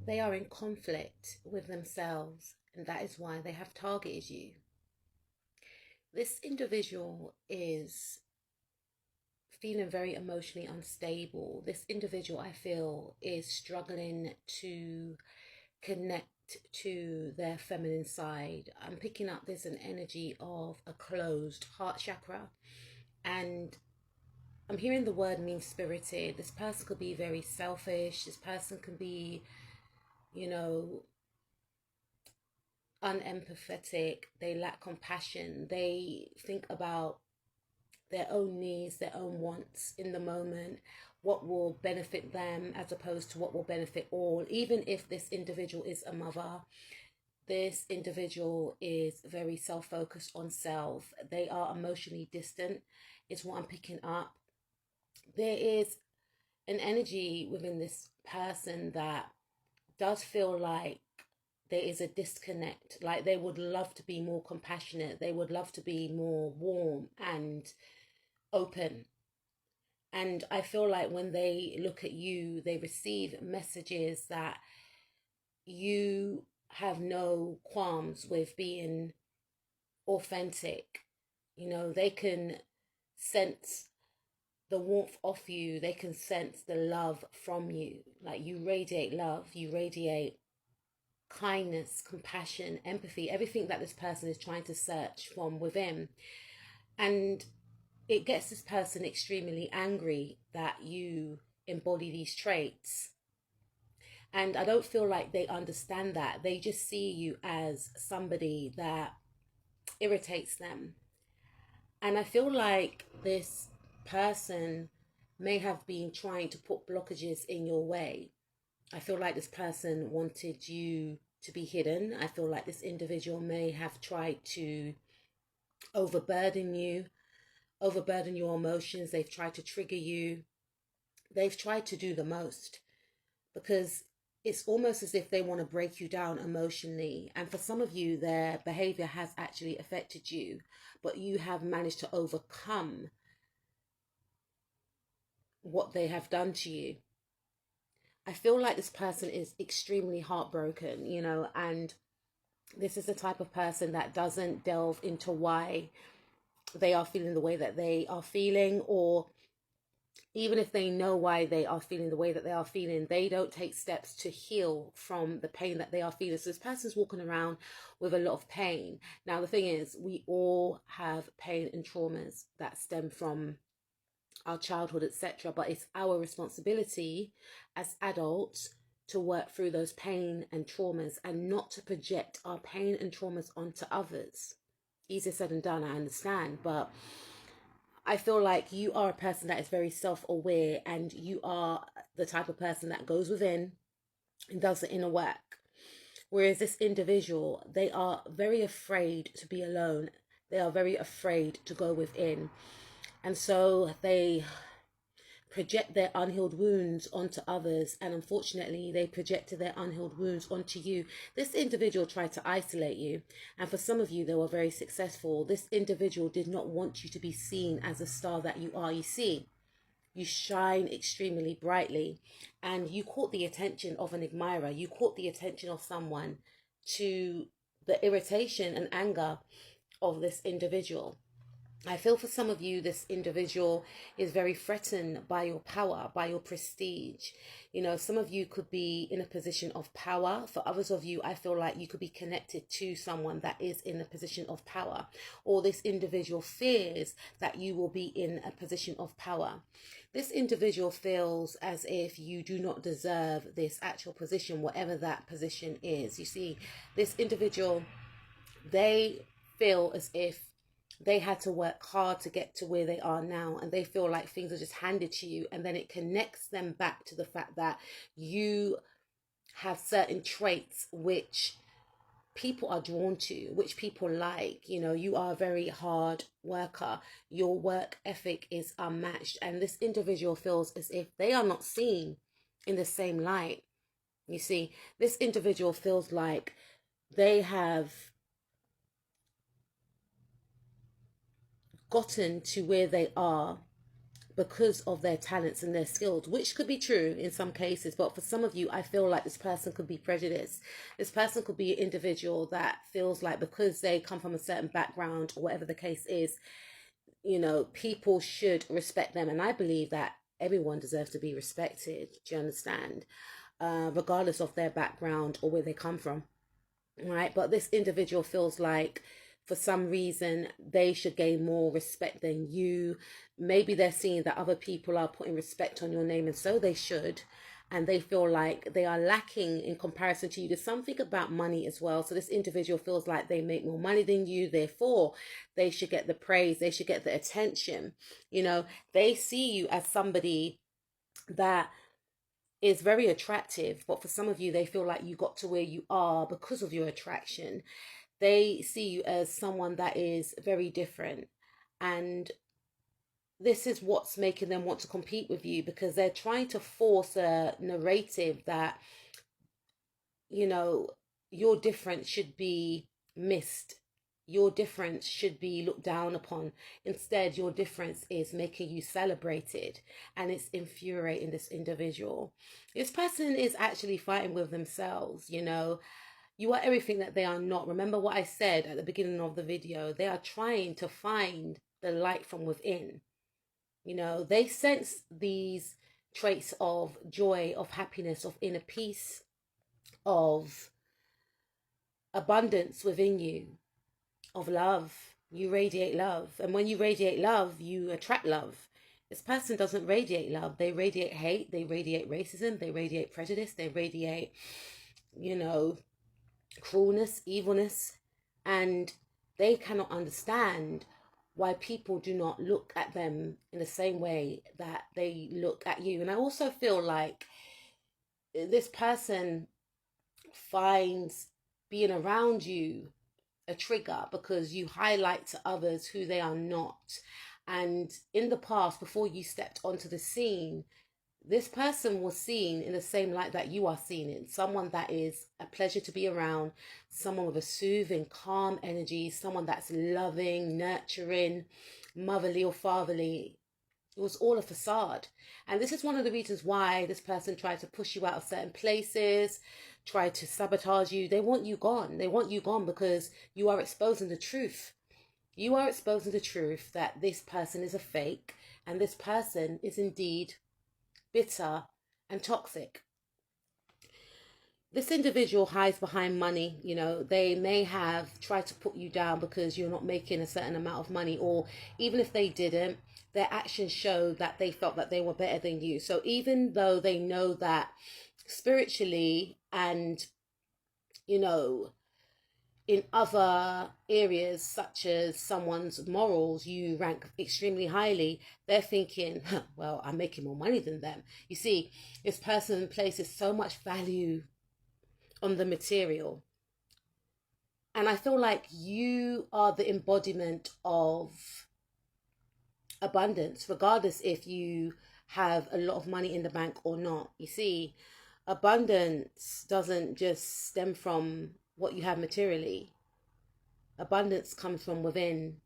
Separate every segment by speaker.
Speaker 1: they are in conflict with themselves, and that is why they have targeted you. This individual is feeling very emotionally unstable. This individual, I feel, is struggling to connect to their feminine side. I'm picking up there's an energy of a closed heart chakra, and I'm hearing the word mean-spirited. This person could be very selfish. This person can be, you know, unempathetic. They lack compassion. They think about their own needs, their own wants in the moment, what will benefit them as opposed to what will benefit all. Even if this individual is a mother, this individual is very self-focused on self. They are emotionally distant, is what I'm picking up. There is an energy within this person that does feel like there is a disconnect. Like they would love to be more compassionate. They would love to be more warm and open. And I feel like when they look at you, they receive messages that you have no qualms with being authentic. You know, they can sense the warmth off you. They can sense the love from you. Like you radiate love, you radiate kindness, compassion, empathy, everything that this person is trying to search from within. And it gets this person extremely angry that you embody these traits. And I don't feel like they understand that. They just see you as somebody that irritates them. And I feel like this person may have been trying to put blockages in your way. I feel like this person wanted you to be hidden. I feel like this individual may have tried to overburden you, overburden your emotions. They've tried to trigger you. They've tried to do the most, because it's almost as if they want to break you down emotionally. And for some of you, their behavior has actually affected you, but you have managed to overcome what they have done to you. I feel like this person is extremely heartbroken, you know, and this is the type of person that doesn't delve into why they are feeling the way that they are feeling, or even if they know why they are feeling the way that they are feeling, they don't take steps to heal from the pain that they are feeling. So this person's walking around with a lot of pain. Now, the thing is, we all have pain and traumas that stem from our childhood, etc. But it's our responsibility as adults to work through those pain and traumas and not to project our pain and traumas onto others. Easier said than done, I understand, but I feel like you are a person that is very self-aware, and you are the type of person that goes within and does the inner work. Whereas this individual, they are very afraid to be alone. They are very afraid to go within. And so they project their unhealed wounds onto others, and unfortunately they projected their unhealed wounds onto you. This individual tried to isolate you, and for some of you they were very successful. This individual did not want you to be seen as a star that you are. You see, you shine extremely brightly, and you caught the attention of an admirer. You caught the attention of someone, to the irritation and anger of this individual. I feel for some of you, this individual is very threatened by your power, by your prestige. You know, some of you could be in a position of power. For others of you, I feel like you could be connected to someone that is in a position of power, or this individual fears that you will be in a position of power. This individual feels as if you do not deserve this actual position, whatever that position is. You see, this individual, they feel as if they had to work hard to get to where they are now, and they feel like things are just handed to you, and then it connects them back to the fact that you have certain traits which people are drawn to, which people like. You know, you are a very hard worker. Your work ethic is unmatched, and this individual feels as if they are not seen in the same light. You see, this individual feels like they have gotten to where they are because of their talents and their skills, which could be true in some cases. But for some of you, I feel like this person could be prejudiced. This person could be an individual that feels like because they come from a certain background or whatever the case is, you know, people should respect them. And I believe that everyone deserves to be respected. Do you understand? Regardless of their background or where they come from. Right? But this individual feels like for some reason they should gain more respect than you. Maybe they're seeing that other people are putting respect on your name, and so they should, and they feel like they are lacking in comparison to you. There's something about money as well. So this individual feels like they make more money than you, therefore they should get the praise, they should get the attention. You know, they see you as somebody that is very attractive, but for some of you, they feel like you got to where you are because of your attraction. They see you as someone that is very different, and this is what's making them want to compete with you, because they're trying to force a narrative that, you know, your difference should be missed. Your difference should be looked down upon. Instead, your difference is making you celebrated, and it's infuriating this individual. This person is actually fighting with themselves, you know. You are everything that they are not. Remember what I said at the beginning of the video. They are trying to find the light from within. You know, they sense these traits of joy, of happiness, of inner peace, of abundance within you, of love. You radiate love. And when you radiate love, you attract love. This person doesn't radiate love. They radiate hate. They radiate racism. They radiate prejudice. They radiate, you know, cruelness, evilness. And they cannot understand why people do not look at them in the same way that they look at you. And I also feel like this person finds being around you a trigger, because you highlight to others who they are not. And in the past, before you stepped onto the scene, this person was seen in the same light that you are seen in. Someone that is a pleasure to be around, someone with a soothing, calm energy, someone that's loving, nurturing, motherly or fatherly. It was all a facade. And this is one of the reasons why this person tried to push you out of certain places, tried to sabotage you. They want you gone. They want you gone because you are exposing the truth. You are exposing the truth that this person is a fake, and this person is indeed bitter and toxic. This individual hides behind money. You know, they may have tried to put you down because you're not making a certain amount of money, or even if they didn't, their actions show that they felt that they were better than you. So even though they know that spiritually and, you know, in other areas such as someone's morals, you rank extremely highly, they're thinking, well, I'm making more money than them. You see, this person places so much value on the material. And I feel like you are the embodiment of abundance, regardless if you have a lot of money in the bank or not. You see, abundance doesn't just stem from what you have materially. Abundance comes from within,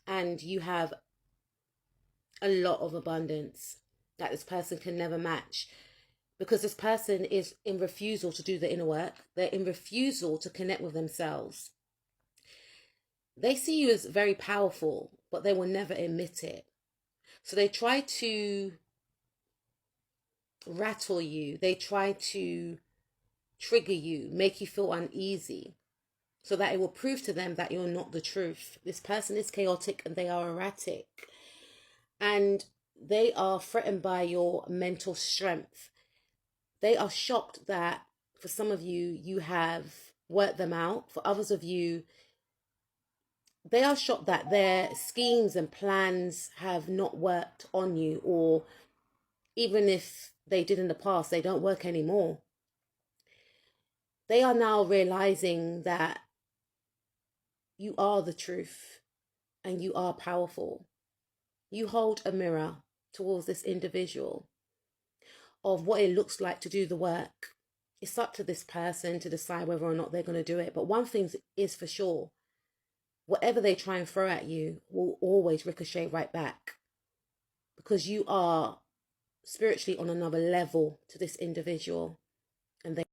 Speaker 1: and you have a lot of abundance that this person can never match, because this person is in refusal to do the inner work. They're in refusal to connect with themselves. They see you as very powerful, but they will never admit it. So they try to rattle you. They try to trigger you, make you feel uneasy, so that it will prove to them that you're not the truth. This person is chaotic and they are erratic. And they are threatened by your mental strength. They are shocked that for some of you, you have worked them out. For others of you, they are shocked that their schemes and plans have not worked on you, or even if they did in the past, they don't work anymore. They are now realizing that you are the truth and you are powerful. You hold a mirror towards this individual of what it looks like to do the work. It's up to this person to decide whether or not they're going to do it. But one thing is for sure, whatever they try and throw at you will always ricochet right back, because you are spiritually on another level to this individual, and they